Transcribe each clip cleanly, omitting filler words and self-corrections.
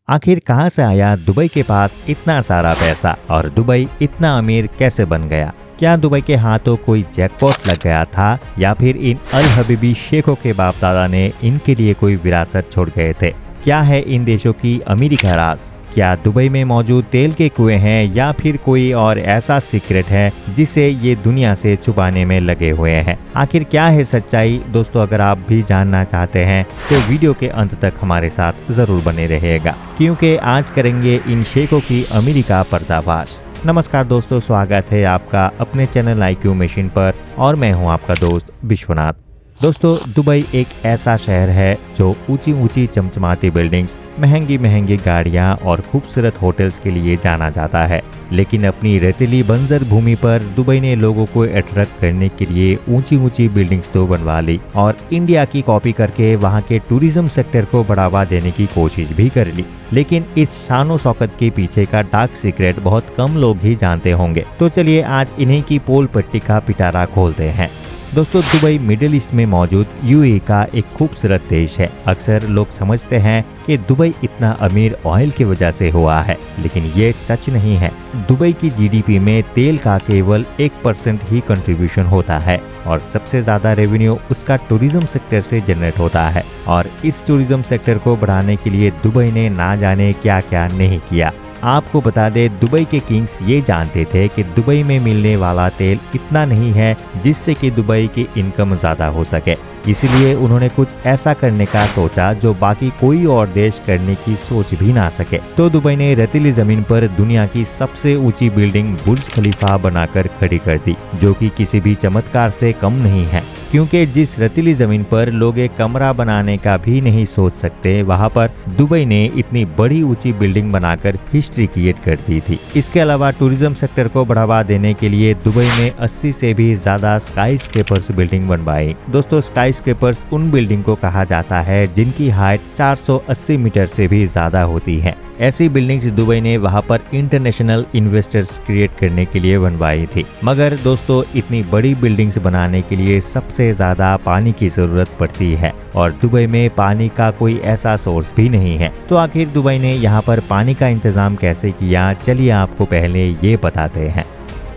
आखिर कहां से आया दुबई के पास इतना सारा पैसा और दुबई इतना अमीर कैसे बन गया? क्या दुबई के हाथों कोई जैकपॉट लग गया था या फिर इन अल हबीबी शेखों के बाप दादा ने इनके लिए कोई विरासत छोड़ गए थे? क्या है इन देशों की अमीरी का राज? क्या दुबई में मौजूद तेल के कुएं हैं या फिर कोई और ऐसा सीक्रेट है जिसे ये दुनिया से छुपाने में लगे हुए हैं? आखिर क्या है सच्चाई? दोस्तों, अगर आप भी जानना चाहते हैं तो वीडियो के अंत तक हमारे साथ जरूर बने रहिएगा, क्योंकि आज करेंगे इन शेखों की अमीरी का पर्दाफाश। नमस्कार दोस्तों, स्वागत है आपका अपने चैनल IQ मशीन पर और मैं हूं आपका दोस्त विश्वनाथ। दोस्तों, दुबई एक ऐसा शहर है जो ऊंची ऊंची चमचमाती बिल्डिंग्स, महंगी महंगी गाड़ियां और खूबसूरत होटल्स के लिए जाना जाता है। लेकिन अपनी रेतीली बंजर भूमि पर दुबई ने लोगों को अट्रैक्ट करने के लिए ऊंची ऊंची बिल्डिंग्स तो बनवा ली और इंडिया की कॉपी करके वहां के टूरिज्म सेक्टर को बढ़ावा देने की कोशिश भी कर ली। लेकिन इस शानो शौकत के पीछे का डार्क सीक्रेट बहुत कम लोग ही जानते होंगे। तो चलिए आज इन्हीं की पोल पट्टी का पिटारा खोलते हैं। दोस्तों, दुबई मिडिल ईस्ट में मौजूद UAE का एक खूबसूरत देश है। अक्सर लोग समझते हैं कि दुबई इतना अमीर ऑयल की वजह से हुआ है, लेकिन ये सच नहीं है। दुबई की GDP में तेल का केवल 1% ही कंट्रीब्यूशन होता है और सबसे ज्यादा रेवेन्यू उसका टूरिज्म सेक्टर से जनरेट होता है। और इस टूरिज्म सेक्टर को बढ़ाने के लिए दुबई ने ना जाने क्या क्या नहीं किया। आपको बता दें, दुबई के किंग्स ये जानते थे कि दुबई में मिलने वाला तेल इतना नहीं है जिससे कि दुबई की इनकम ज़्यादा हो सके। इसलिए उन्होंने कुछ ऐसा करने का सोचा जो बाकी कोई और देश करने की सोच भी ना सके। तो दुबई ने रेतीली जमीन पर दुनिया की सबसे ऊंची बिल्डिंग बुर्ज खलीफा बनाकर खड़ी कर दी, जो कि किसी भी चमत्कार से कम नहीं है, क्योंकि जिस रेतीली जमीन पर लोग एक कमरा बनाने का भी नहीं सोच सकते, वहां पर दुबई ने इतनी बड़ी ऊंची बिल्डिंग बनाकर हिस्ट्री क्रिएट कर दी थी। इसके अलावा टूरिज्म सेक्टर को बढ़ावा देने के लिए दुबई में 80 से भी ज्यादा स्काई स्केपर्स बिल्डिंग बनवाई। दोस्तों, स्काई स्केपर्स उन बिल्डिंग को कहा जाता है जिनकी हाइट 480 मीटर से भी ज्यादा होती है। ऐसी बिल्डिंग्स दुबई ने वहां पर इंटरनेशनल इन्वेस्टर्स क्रिएट करने के लिए बनवाई थी। मगर दोस्तों, इतनी बड़ी बिल्डिंग्स बनाने के लिए सबसे ज्यादा पानी की जरूरत पड़ती है और दुबई में पानी का कोई ऐसा सोर्स भी नहीं है। तो आखिर दुबई ने यहाँ पर पानी का इंतजाम कैसे किया, चलिए आपको पहले ये बताते हैं।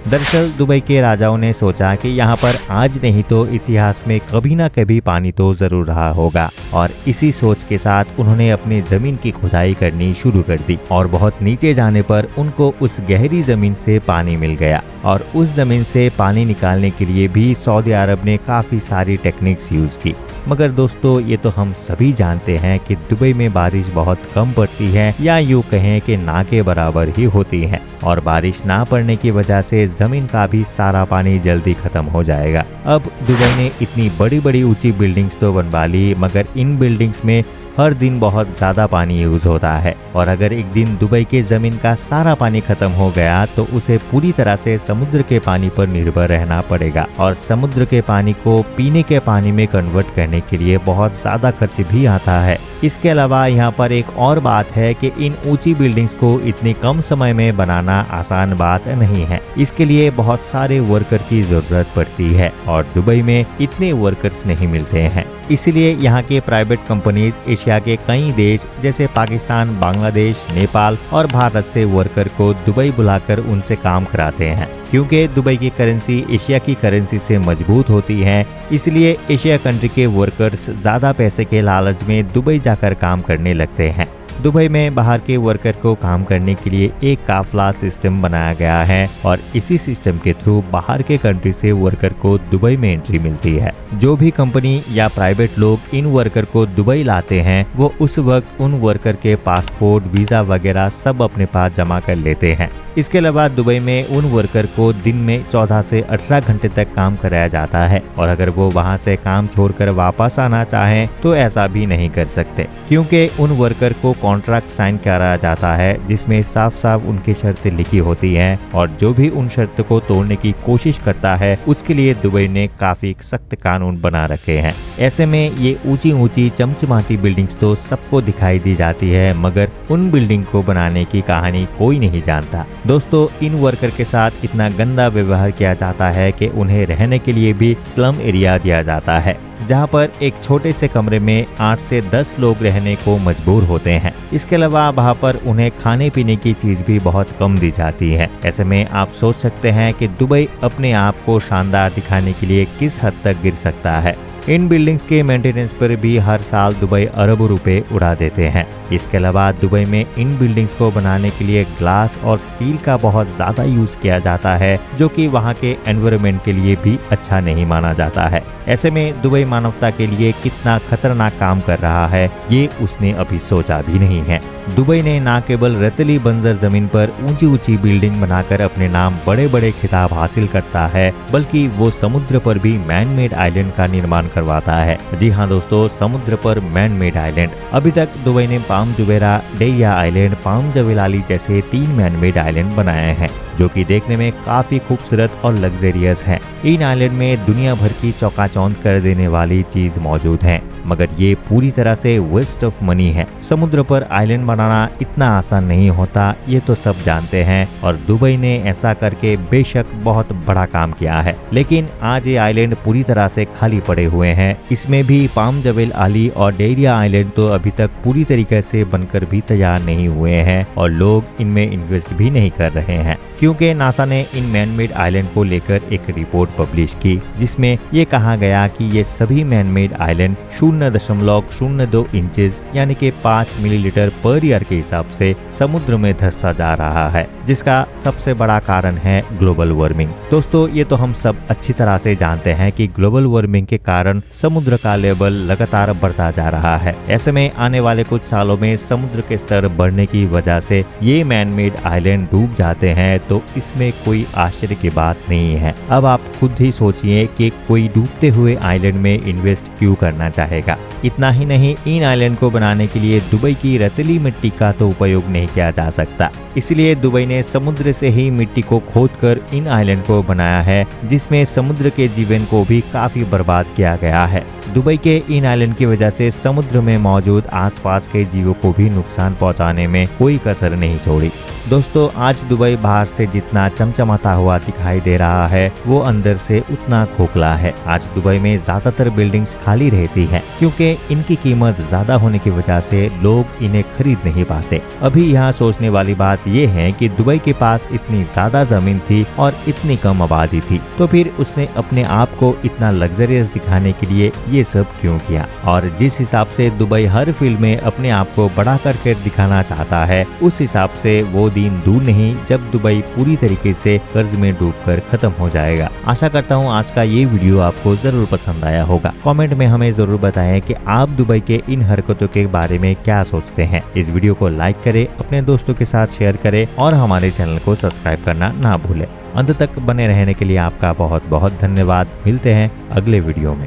दरअसल दुबई के राजाओं ने सोचा कि यहाँ पर आज नहीं तो इतिहास में कभी ना कभी पानी तो जरूर रहा होगा, और इसी सोच के साथ उन्होंने अपनी जमीन की खुदाई करनी शुरू कर दी और बहुत नीचे जाने पर उनको उस गहरी जमीन से पानी मिल गया। और उस जमीन से पानी निकालने के लिए भी सऊदी अरब ने काफी सारी टेक्निक्स यूज की। मगर दोस्तों, ये तो हम सभी जानते हैं कि दुबई में बारिश बहुत कम पड़ती है, या यूँ कहें कि ना के बराबर ही होती है, और बारिश ना पड़ने की वजह से जमीन का भी सारा पानी जल्दी खत्म हो जाएगा। अब दुबई ने इतनी बड़ी बड़ी ऊंची बिल्डिंग्स तो बनवा ली, मगर इन बिल्डिंग्स में हर दिन बहुत ज्यादा पानी यूज होता है, और अगर एक दिन दुबई के जमीन का सारा पानी खत्म हो गया तो उसे पूरी तरह से समुद्र के पानी पर निर्भर रहना पड़ेगा, और समुद्र के पानी को पीने के पानी में कन्वर्ट करने के लिए बहुत ज्यादा खर्च भी आता है। इसके अलावा यहाँ पर एक और बात है कि इन ऊंची बिल्डिंग्स को इतनी कम समय में बनाना आसान बात नहीं है। इसके लिए बहुत सारे वर्कर की जरूरत पड़ती है और दुबई में इतने वर्कर्स नहीं मिलते हैं। इसलिए यहाँ के प्राइवेट कंपनीज एशिया के कई देश जैसे पाकिस्तान, बांग्लादेश, नेपाल और भारत से वर्कर को दुबई बुलाकर उनसे काम कराते हैं। क्योंकि दुबई की करेंसी एशिया की करेंसी से मजबूत होती है, इसलिए एशिया कंट्री के वर्कर्स ज्यादा पैसे के लालच में दुबई जाकर काम करने लगते हैं। दुबई में बाहर के वर्कर को काम करने के लिए एक काफला सिस्टम बनाया गया है और इसी सिस्टम के थ्रू बाहर के कंट्री से वर्कर को दुबई में एंट्री मिलती है। जो भी कंपनी या प्राइवेट लोग इन वर्कर को दुबई लाते हैं, वो उस वक्त उन वर्कर के पासपोर्ट, वीजा वगैरह सब अपने पास जमा कर लेते हैं। इसके अलावा दुबई में उन वर्कर को दिन में 14 से 18 घंटे तक काम कराया जाता है, और अगर वो वहाँ से काम छोड़कर वापस आना चाहें तो ऐसा भी नहीं कर सकते, क्योंकि उन वर्कर को कॉन्ट्रैक्ट साइन कराया जाता है जिसमें साफ साफ उनकी शर्तें लिखी होती हैं, और जो भी उन शर्तों को तोड़ने की कोशिश करता है उसके लिए दुबई ने काफी सख्त कानून बना रखे हैं। ऐसे में ये ऊंची ऊंची चमचमाती बिल्डिंग्स तो सबको दिखाई दी जाती है, मगर उन बिल्डिंग को बनाने की कहानी कोई नहीं जानता। दोस्तों, इन वर्कर के साथ इतना गंदा व्यवहार किया जाता है कि उन्हें रहने के लिए भी स्लम एरिया दिया जाता है। जहां पर एक छोटे से कमरे में 8 से 10 लोग रहने को मजबूर होते हैं। इसके अलावा वहां पर उन्हें खाने पीने की चीज भी बहुत कम दी जाती है। ऐसे में आप सोच सकते हैं कि दुबई अपने आप को शानदार दिखाने के लिए किस हद तक गिर सकता है। इन बिल्डिंग्स के मेंटेनेंस पर भी हर साल दुबई अरबों रुपए उड़ा देते हैं। इसके अलावा दुबई में इन बिल्डिंग्स को बनाने के लिए ग्लास और स्टील का बहुत ज्यादा यूज किया जाता है, जो कि वहां के एनवायरनमेंट के लिए भी अच्छा नहीं माना जाता है। ऐसे में दुबई मानवता के लिए कितना खतरनाक काम कर रहा है, ये उसने अभी सोचा भी नहीं है। दुबई ने न केवल रेतीली बंजर जमीन पर ऊंची ऊंची बिल्डिंग बनाकर अपने नाम बड़े बड़े खिताब हासिल करता है, बल्कि वो समुद्र पर भी मैन मेड आइलैंड का निर्माण करवाता है। जी हाँ दोस्तों, समुद्र पर मैन मेड आइलैंड। अभी तक दुबई ने पाम जुमेरा, डेरिया आइलैंड, पाम जवेलाली जैसे 3 मैन मेड आइलैंड बनाए हैं, जो कि देखने में काफी खूबसूरत और लग्जरियस हैं। इन आइलैंड में दुनिया भर की चौकाचौंध कर देने वाली चीज मौजूद है, मगर ये पूरी तरह से वेस्ट ऑफ मनी है। समुद्र पर आइलैंड बनाना इतना आसान नहीं होता, ये तो सब जानते हैं, और दुबई ने ऐसा करके बेशक बहुत बड़ा काम किया है। लेकिन आज ये आइलैंड पूरी तरह से खाली पड़े हुए हैं। इसमें भी पाम जवेल आली और डेरिया आइलैंड तो अभी तक पूरी तरीके से बनकर भी तैयार नहीं हुए हैं, और लोग इनमें इन्वेस्ट भी नहीं कर रहे हैं, क्योंकि नासा ने इन मैनमेड आइलैंड को लेकर एक रिपोर्ट पब्लिश की, जिसमें ये कहा गया कि ये सभी मैनमेड आइलैंड 0.02 इंचेस यानी कि 5 मिलीलीटर पर ईयर के हिसाब से समुद्र में धंसता जा रहा है, जिसका सबसे बड़ा कारण है ग्लोबल वार्मिंग। दोस्तों, ये तो हम सब अच्छी तरह से जानते हैं कि ग्लोबल वार्मिंग के कारण समुद्र का लेवल लगातार बढ़ता जा रहा है। ऐसे में आने वाले कुछ सालों में समुद्र के स्तर बढ़ने की वजह से ये मैनमेड आइलैंड डूब जाते हैं, तो इसमें कोई आश्चर्य की बात नहीं है। अब आप खुद ही सोचिए कि कोई डूबते हुए आइलैंड में इन्वेस्ट क्यों करना चाहेगा। इतना ही नहीं, इन आइलैंड को बनाने के लिए दुबई की रेतीली मिट्टी का तो उपयोग नहीं किया जा सकता, इसलिए दुबई ने समुद्र से ही मिट्टी को खोदकर इन आइलैंड को बनाया है, जिसमें समुद्र के जीवन को भी काफी बर्बाद किया गया है। दुबई के इन आइलैंड की वजह से समुद्र में मौजूद आसपास के जीवों को भी नुकसान पहुंचाने में कोई कसर नहीं छोड़ी। दोस्तों, आज दुबई बाहर से जितना चमचमाता हुआ दिखाई दे रहा है, वो अंदर से उतना खोखला है। आज दुबई में ज्यादातर बिल्डिंग्स खाली रहती हैं, क्योंकि इनकी कीमत ज्यादा होने की वजह से लोग इन्हें खरीद नहीं पाते। अभी यहाँ सोचने वाली बात ये है कि दुबई के पास इतनी ज्यादा जमीन थी और इतनी कम आबादी थी, तो फिर उसने अपने आप को इतना लग्जरियस दिखाने के लिए ये सब क्यों किया। और जिस हिसाब से दुबई हर फील्ड में अपने आप को बड़ा करके दिखाना चाहता है, उस हिसाब से वो दिन दूर नहीं जब दुबई पूरी तरीके से कर्ज में डूबकर खत्म हो जाएगा। आशा करता हूँ आज का ये वीडियो आपको जरूर पसंद आया होगा। कमेंट में हमें जरूर बताएं कि आप दुबई के इन हरकतों के बारे में क्या सोचते हैं। इस वीडियो को लाइक करें, अपने दोस्तों के साथ शेयर करें और हमारे चैनल को सब्सक्राइब करना ना भूलें। अंत तक बने रहने के लिए आपका बहुत बहुत धन्यवाद। मिलते हैं अगले वीडियो में।